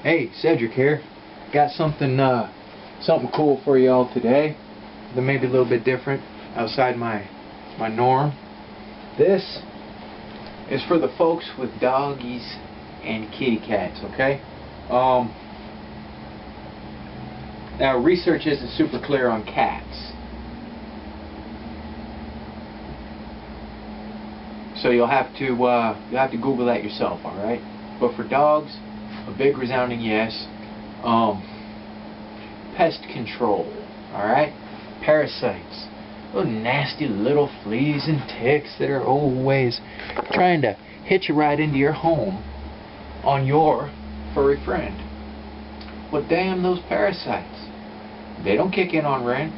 Hey, Cedric here. Got something cool for y'all today. That may be a little bit different outside my norm. This is for the folks with doggies and kitty cats, okay? Now research isn't super clear on cats. So you'll have to Google that yourself, all right? But for dogs, a big resounding yes. Pest control, all right? Parasites, those nasty little fleas and ticks that are always trying to hitch a ride into your home on your furry friend. Well, damn those parasites. They don't kick in on rent,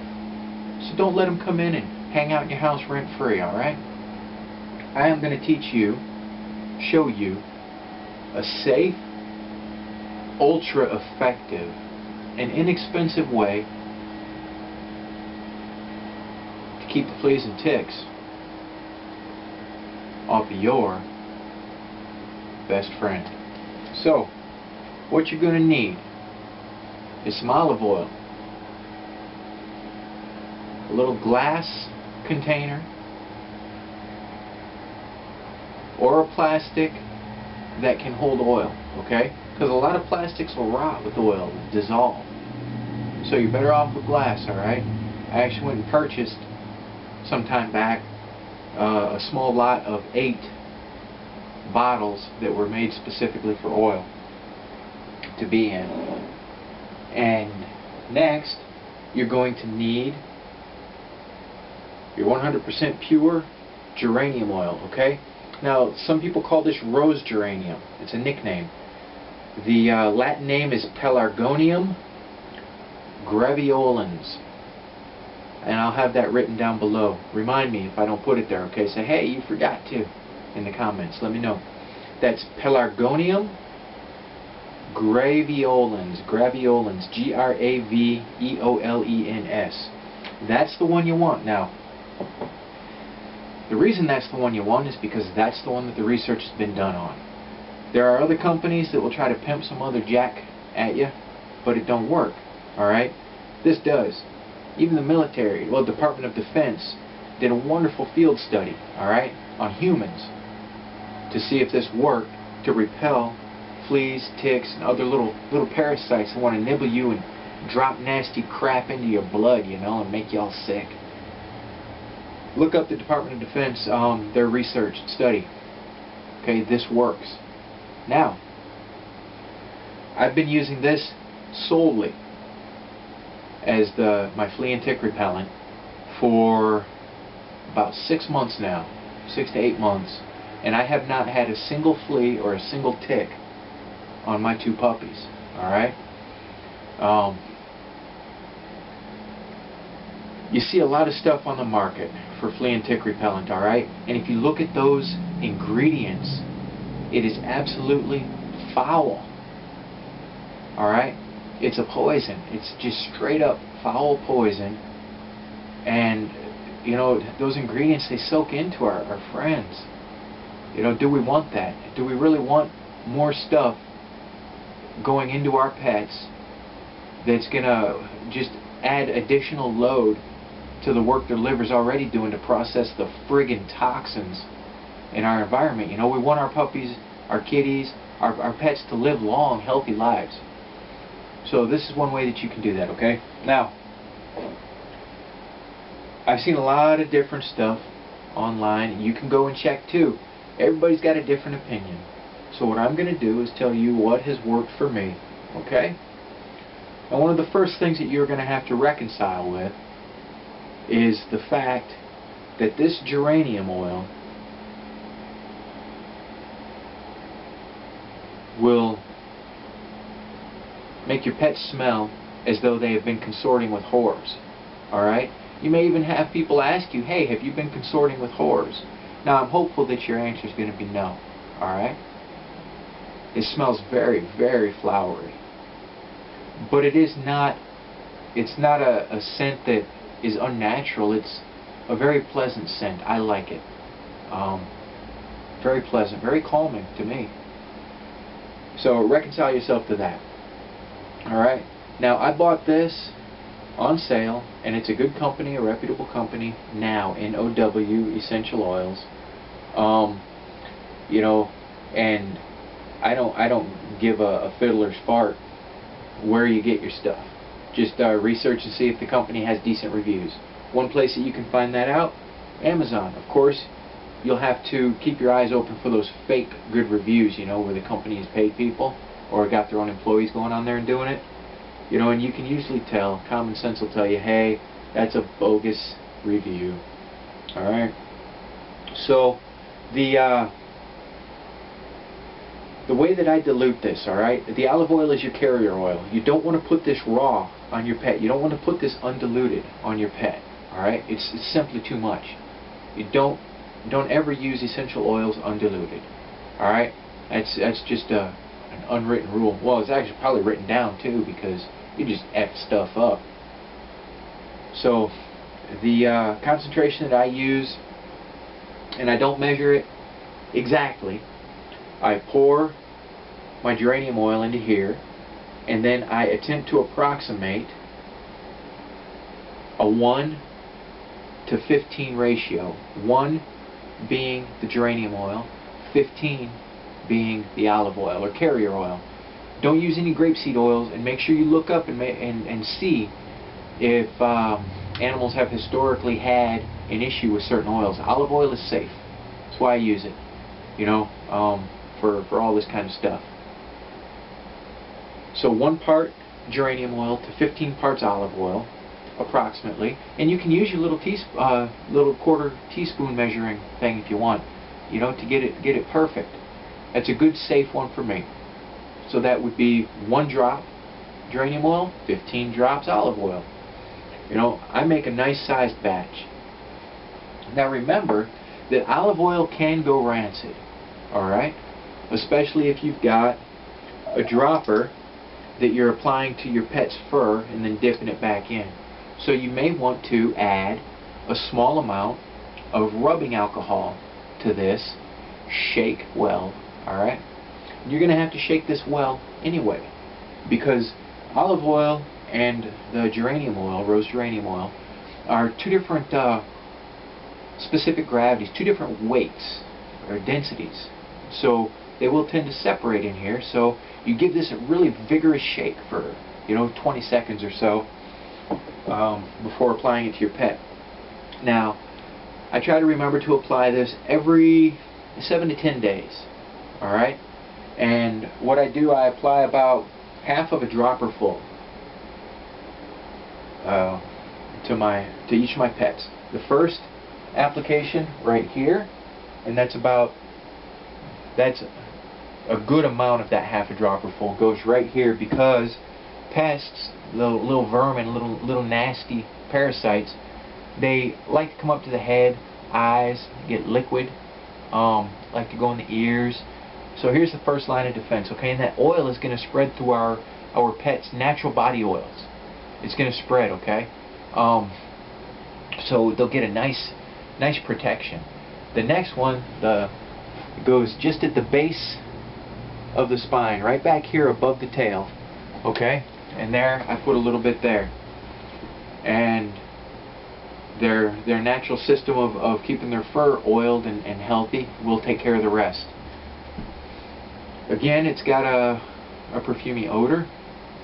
so don't let them come in and hang out in your house rent-free, all right? I am going to teach you, show you, a safe, ultra-effective, and inexpensive way to keep the fleas and ticks off of your best friend. So, what you're going to need is some olive oil, a little glass container, or a plastic that can hold oil, okay? Because a lot of plastics will rot with oil, dissolve. So you're better off with glass, alright? I actually went and purchased some time back a small lot of 8 bottles that were made specifically for oil to be in. And next, you're going to need your 100% pure geranium oil, okay? Now, some people call this rose geranium. It's a nickname. The Latin name is Pelargonium graveolens. And I'll have that written down below. Remind me if I don't put it there, okay? Say, hey, you forgot to, in the comments. Let me know. That's Pelargonium graveolens. Graveolens. Graveolens. That's the one you want. Now, the reason that's the one you want is because that's the one that the research has been done on. There are other companies that will try to pimp some other jack at you, but it don't work, alright? This does. Even the military, well, Department of Defense, did a wonderful field study, alright, on humans to see if this worked to repel fleas, ticks, and other little parasites that want to nibble you and drop nasty crap into your blood, you know, and make you all sick. Look up the Department of Defense, their research study. Okay, this works. Now, I've been using this solely as my flea and tick repellent for about 6 months now, 6 to 8 months, and I have not had a single flea or a single tick on my 2 puppies. All right. You see a lot of stuff on the market for flea and tick repellent, alright? And if you look at those ingredients, it is absolutely foul. Alright? It's a poison. It's just straight up foul poison. And, you know, those ingredients, they soak into our friends. You know, do we want that? Do we really want more stuff going into our pets that's going to just add additional load to the work their liver's already doing to process the friggin' toxins in our environment? You know, we want our puppies, our kitties, our pets to live long, healthy lives. So this is one way that you can do that, okay? Now, I've seen a lot of different stuff online, and you can go and check too. Everybody's got a different opinion. So what I'm going to do is tell you what has worked for me, okay? And one of the first things that you're going to have to reconcile with is the fact that this geranium oil will make your pets smell as though they have been consorting with whores. Alright? You may even have people ask you, hey, have you been consorting with whores? Now, I'm hopeful that your answer is going to be no. Alright? It smells very, very flowery. But it is not, it's not a scent that is unnatural. It's a very pleasant scent. I like it. Very pleasant, very calming to me. So reconcile yourself to that. Alright, now I bought this on sale, and it's a good company, a reputable company now, NOW Essential Oils. You know, and I don't give a fiddler's fart where you get your stuff. Just research and see if the company has decent reviews. One place that you can find that out, Amazon. Of course, you'll have to keep your eyes open for those fake good reviews, you know, where the company has paid people or got their own employees going on there and doing it. You know, and you can usually tell, common sense will tell you, hey, that's a bogus review. Alright? So, the way that I dilute this, alright, the olive oil is your carrier oil. You don't want to put this raw on your pet. You don't want to put this undiluted on your pet. Alright? It's simply too much. You don't ever use essential oils undiluted. Alright? That's just an unwritten rule. Well, it's actually probably written down too, because you just F stuff up. So the concentration that I use, and I don't measure it exactly, I pour my geranium oil into here, and then I attempt to approximate a 1 to 15 ratio. 1 being the geranium oil, 15 being the olive oil or carrier oil. Don't use any grapeseed oils, and make sure you look up and see if animals have historically had an issue with certain oils. Olive oil is safe. That's why I use it, you know, for all this kind of stuff. So 1 part geranium oil to 15 parts olive oil, approximately, and you can use your little little quarter teaspoon measuring thing if you want, you know, to get it perfect. That's a good safe one for me. So that would be 1 drop geranium oil, 15 drops olive oil. You know, I make a nice sized batch. Now remember that olive oil can go rancid, alright? Especially if you've got a dropper that you're applying to your pet's fur and then dipping it back in. So you may want to add a small amount of rubbing alcohol to this. Shake well, alright? You're going to have to shake this well anyway, because olive oil and the geranium oil, rose geranium oil, are 2 different specific gravities, 2 different weights or densities. So they will tend to separate in here. So you give this a really vigorous shake for, you know, 20 seconds or so before applying it to your pet. Now, I try to remember to apply this every 7 to 10 days. Alright? And what I do, I apply about half of a dropper full to each of my pets. The first application right here, and that's a good amount of that half a dropper full goes right here, because pests, little vermin, little nasty parasites, they like to come up to the head, eyes, get liquid, like to go in the ears. So here's the first line of defense, okay? And that oil is going to spread through our pets' natural body oils. It's going to spread, okay? So they'll get a nice protection. The next one goes just at the base of the spine, right back here above the tail, okay? And there, I put a little bit there. And their natural system of keeping their fur oiled and healthy will take care of the rest. Again, it's got a perfumey odor.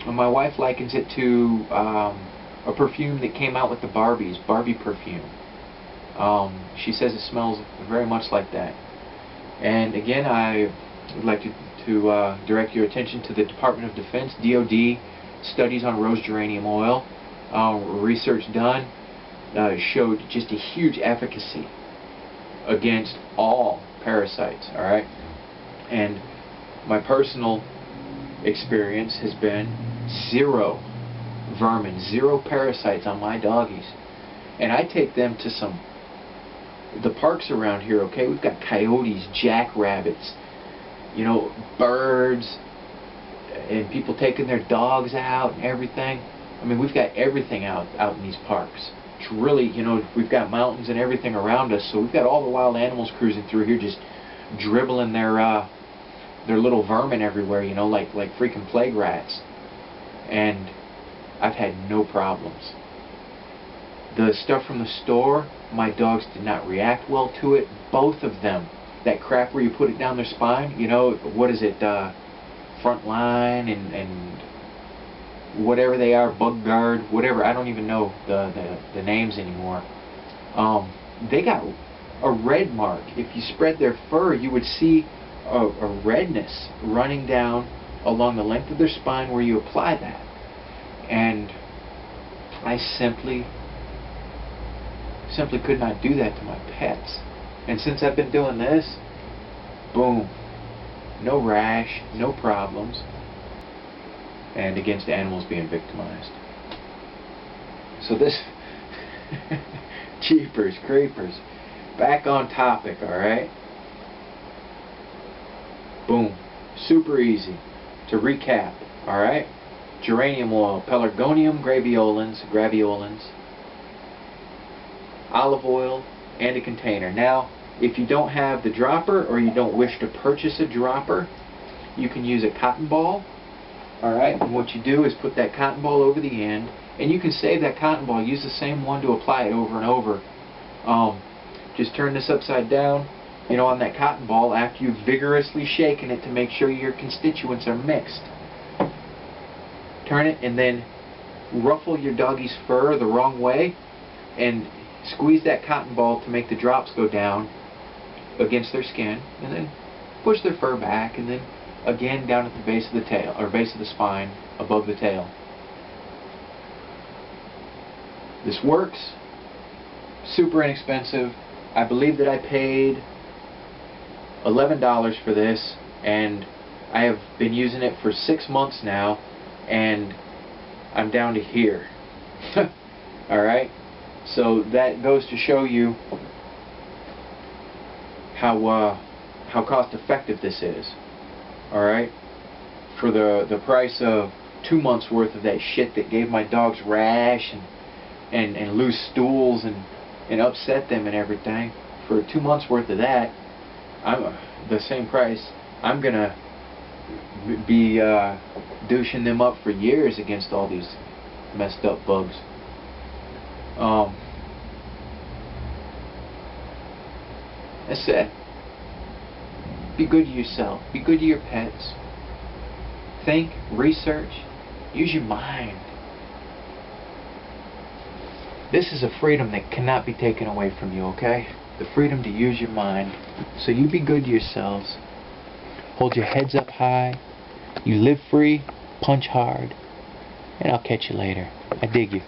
And my wife likens it to a perfume that came out with the Barbies, Barbie perfume. She says it smells very much like that. And again, I would like to direct your attention to the Department of Defense, DoD, studies on rose geranium oil. Research done showed just a huge efficacy against all parasites, alright? And my personal experience has been 0 vermin, 0 parasites on my doggies. And I take them to the parks around here, okay? We've got coyotes, jackrabbits, you know, birds, and people taking their dogs out and everything. I mean, we've got everything out in these parks. It's really, you know, we've got mountains and everything around us, so we've got all the wild animals cruising through here, just dribbling their little vermin everywhere, you know, like freaking plague rats. and I've had no problems. The stuff from the store, my dogs did not react well to it. Both of them. That crap where you put it down their spine, you know, what is it, front line and whatever they are, bug guard, whatever, I don't even know the names anymore. They got a red mark. If you spread their fur, you would see a redness running down along the length of their spine where you apply that. And I simply could not do that to my pets. And since I've been doing this, boom, no rash, no problems, and against animals being victimized. So this, jeepers creepers, back on topic, alright? Boom, super easy. To recap, alright? Geranium oil, Pelargonium graveolens, olive oil, and a container. Now, if you don't have the dropper or you don't wish to purchase a dropper, you can use a cotton ball. Alright, and what you do is put that cotton ball over the end, and you can save that cotton ball, use the same one to apply it over and over. Just turn this upside down, you know, on that cotton ball after you've vigorously shaken it to make sure your constituents are mixed. Turn it and then ruffle your doggy's fur the wrong way and squeeze that cotton ball to make the drops go down against their skin, and then push their fur back, and then again down at the base of the tail, or base of the spine above the tail. This works. Super inexpensive. I believe that I paid $11 for this, and I have been using it for 6 months now, and I'm down to here. Alright? So that goes to show you how cost effective this is. Alright? For the price of 2 months worth of that shit that gave my dogs rash and loose stools and upset them and everything, for 2 months worth of that, I'm the same price. I'm gonna be douching them up for years against all these messed up bugs. That's it. Be good to yourself. Be good to your pets. Think, research, use your mind. This is a freedom that cannot be taken away from you, okay? The freedom to use your mind. So you be good to yourselves. Hold your heads up high. You live free, punch hard, and I'll catch you later. I dig you.